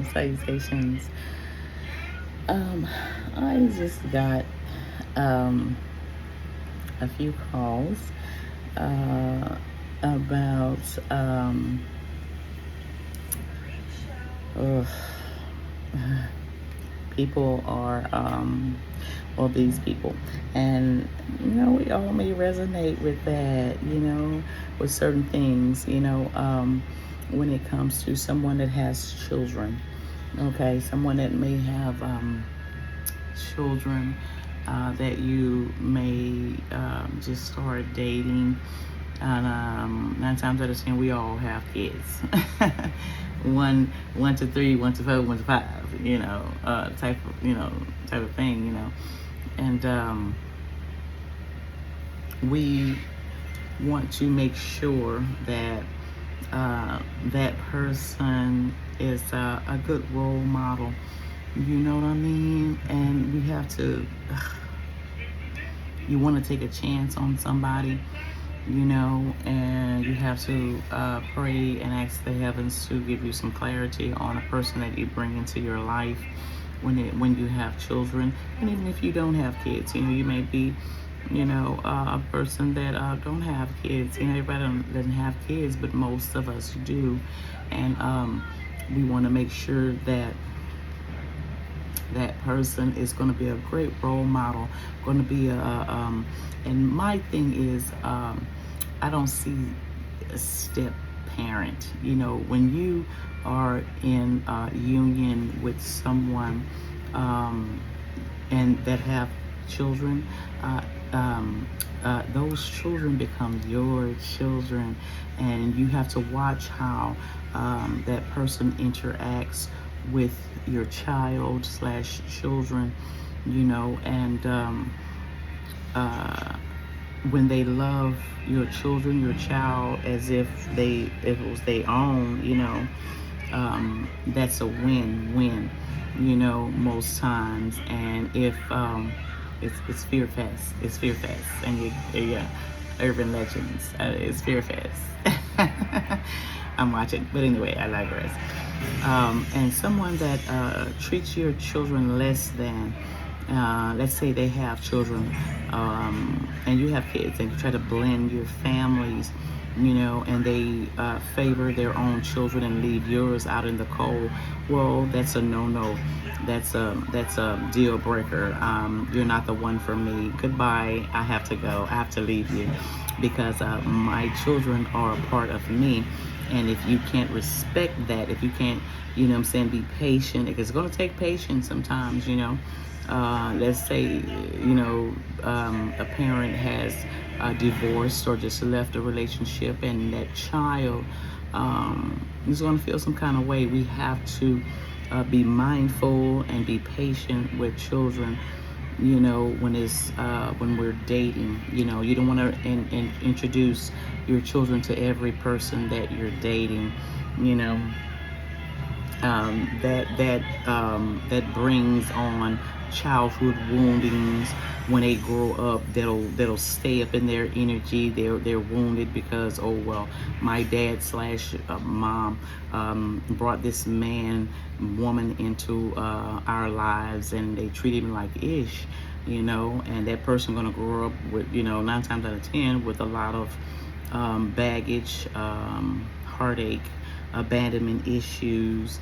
salutations. I just got um, a few calls uh, about ugh, people are these people, and we all may resonate with that, with certain things, when it comes to someone that has children. Okay, someone that may have children that you may just start dating. And 9 times out of 10, we all have kids. one to three, 1 to 4, 1 to 5. Type of thing. And we want to make sure that that person is a good role model. You know what I mean? And we have to, you want to take a chance on somebody, and you have to pray and ask the heavens to give you some clarity on a person that you bring into your life when you have children. And even if you don't have kids, you may be a person that don't have kids. Everybody doesn't have kids, but most of us do. And we want to make sure that that person is going to be a great role model, going to be and my thing is, I don't see a step parent. When you are in union with someone and that have children, those children become your children, and you have to watch how that person interacts with your child slash children, and when they love your children, your child, as if it was their own, that's a win-win, most times. And if it's Fear Fest, and yeah, Urban Legends, it's Fear Fest. I'm watching, but anyway, I digress. And someone that treats your children less than, let's say they have children, and you have kids, and you try to blend your families, and they favor their own children and leave yours out in the cold. Well, that's a no-no. That's a deal breaker. You're not the one for me. Goodbye. I have to go. I have to leave you, because my children are a part of me. And if you can't respect that, if you can't, be patient, because it's going to take patience sometimes, let's say, a parent has divorced or just left a relationship, and that child is going to feel some kind of way. We have to be mindful and be patient with children, when we're dating. You don't want to introduce your children to every person that you're dating. That brings on childhood woundings. When they grow up, that'll stay up in their energy. They're wounded because, oh well, my dad slash mom brought this woman into our lives, and they treated me like ish, and that person gonna grow up with, 9 times out of 10, with a lot of baggage, heartache, abandonment issues,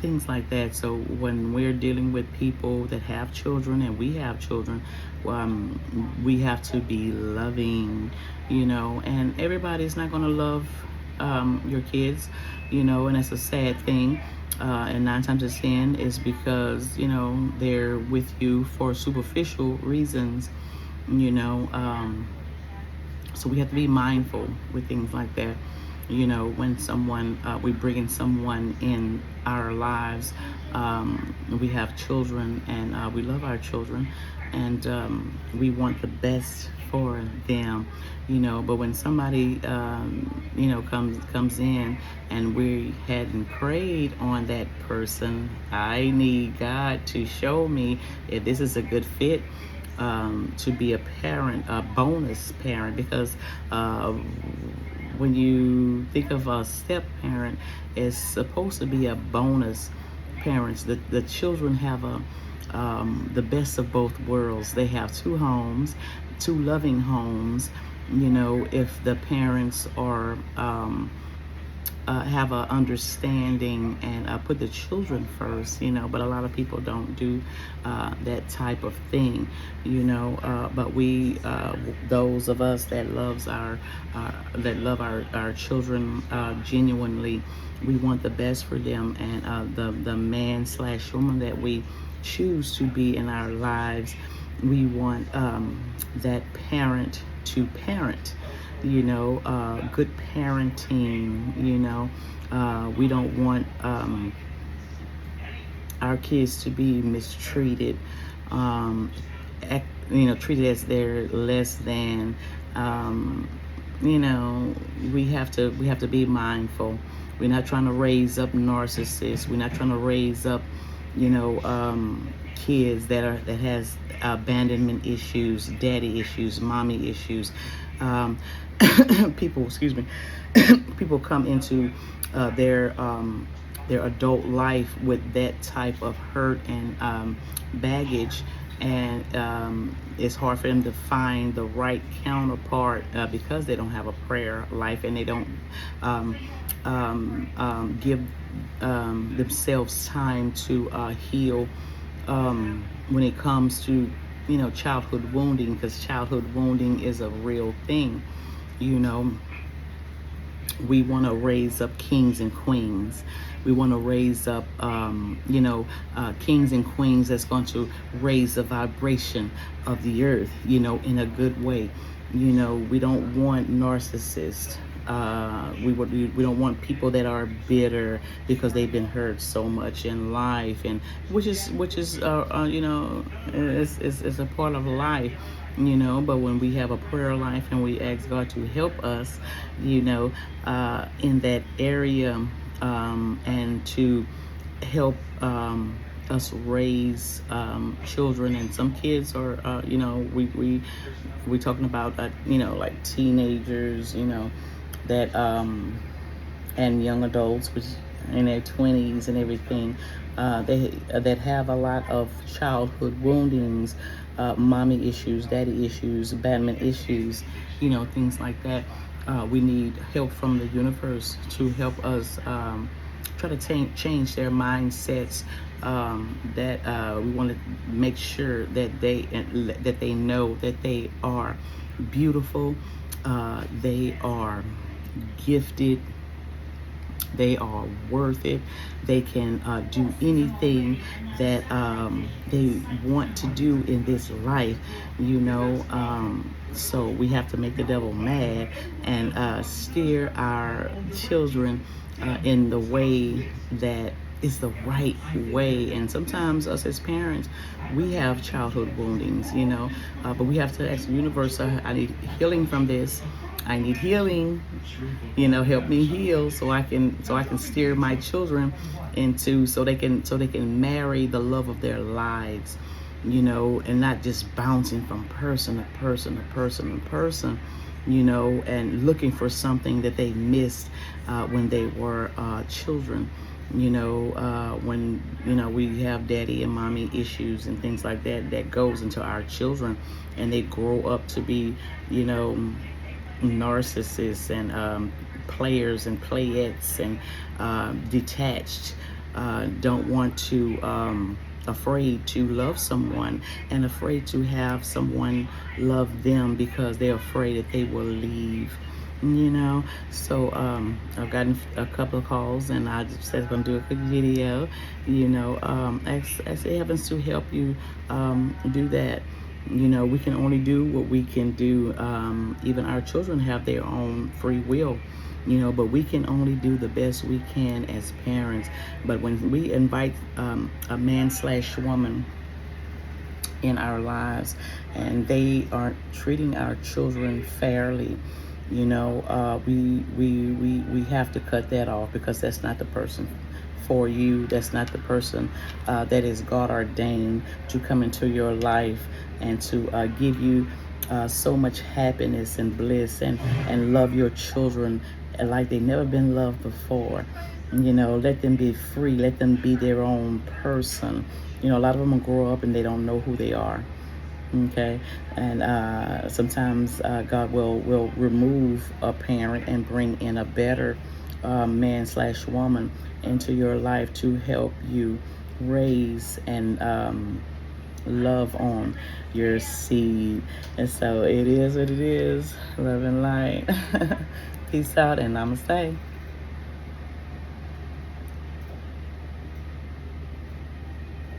things like that. So when we're dealing with people that have children, and we have children, we have to be loving, and everybody's not going to love your kids, and that's a sad thing. And 9 times out of 10 is because, they're with you for superficial reasons, so we have to be mindful with things like that. When someone, we bring in someone in our lives, we have children, and we love our children, and we want the best for them, but when somebody, comes in, and we hadn't prayed on that person, I need God to show me if this is a good fit, to be a parent, a bonus parent, because when you think of a step parent, it's supposed to be a bonus parents. The children have the best of both worlds. They have two homes, two loving homes. If the parents are have a understanding and put the children first, but a lot of people don't do that type of thing, but we, those of us that loves that love our children genuinely, we want the best for them, and the man slash woman that we choose to be in our lives, we want that parent to parent, good parenting. We don't want our kids to be mistreated, treated as they're less than. We have to be mindful. We're not trying to raise up narcissists. We're not trying to raise up, kids that has abandonment issues, daddy issues, mommy issues. People, excuse me, people come into their adult life with that type of hurt and baggage, and it's hard for them to find the right counterpart because they don't have a prayer life, and they don't give themselves time to heal when it comes to childhood wounding, because childhood wounding is a real thing. We want to raise up kings and queens. We want to raise up kings and queens that's going to raise the vibration of the earth, in a good way. We don't want narcissists. We don't want people that are bitter because they've been hurt so much in life, and which is it's a part of life, but when we have a prayer life and we ask God to help us, in that area, and to help us raise children. And some kids are we talking about like teenagers, that and young adults, which in their 20s and everything, that have a lot of childhood woundings, mommy issues, daddy issues, abandonment issues, things like that. We need help from the universe to help us try to change their mindsets, that we want to make sure that they know that they are beautiful, they are gifted, they are worth it, they can do anything that they want to do in this life, so we have to make the devil mad and steer our children in the way that is the right way. And sometimes us as parents, we have childhood woundings, but we have to ask the universe, I need healing from this. I need healing, help me heal so I can steer my children into, so they can marry the love of their lives, and not just bouncing from person to person to person to person, and looking for something that they missed when they were children. When we have daddy and mommy issues and things like that goes into our children, and they grow up to be narcissists and players and playettes and detached, don't want to, afraid to love someone, and afraid to have someone love them because they're afraid that they will leave. So I've gotten a couple of calls, and I just said I'm gonna do a quick video, ask the heavens to help you do that. We can only do what we can do. Even our children have their own free will, but we can only do the best we can as parents. But when we invite a man slash woman in our lives, and they aren't treating our children fairly, we have to cut that off, because that's not the person for you. That's not the person that is God ordained to come into your life and to give you so much happiness and bliss, and love your children like they've never been loved before. Let them be free. Let them be their own person. A lot of them will grow up and they don't know who they are. Okay, and sometimes God will remove a parent and bring in a better man/woman into your life to help you raise and love on your seed. And so it is what it is. Love and light. Peace out and namaste.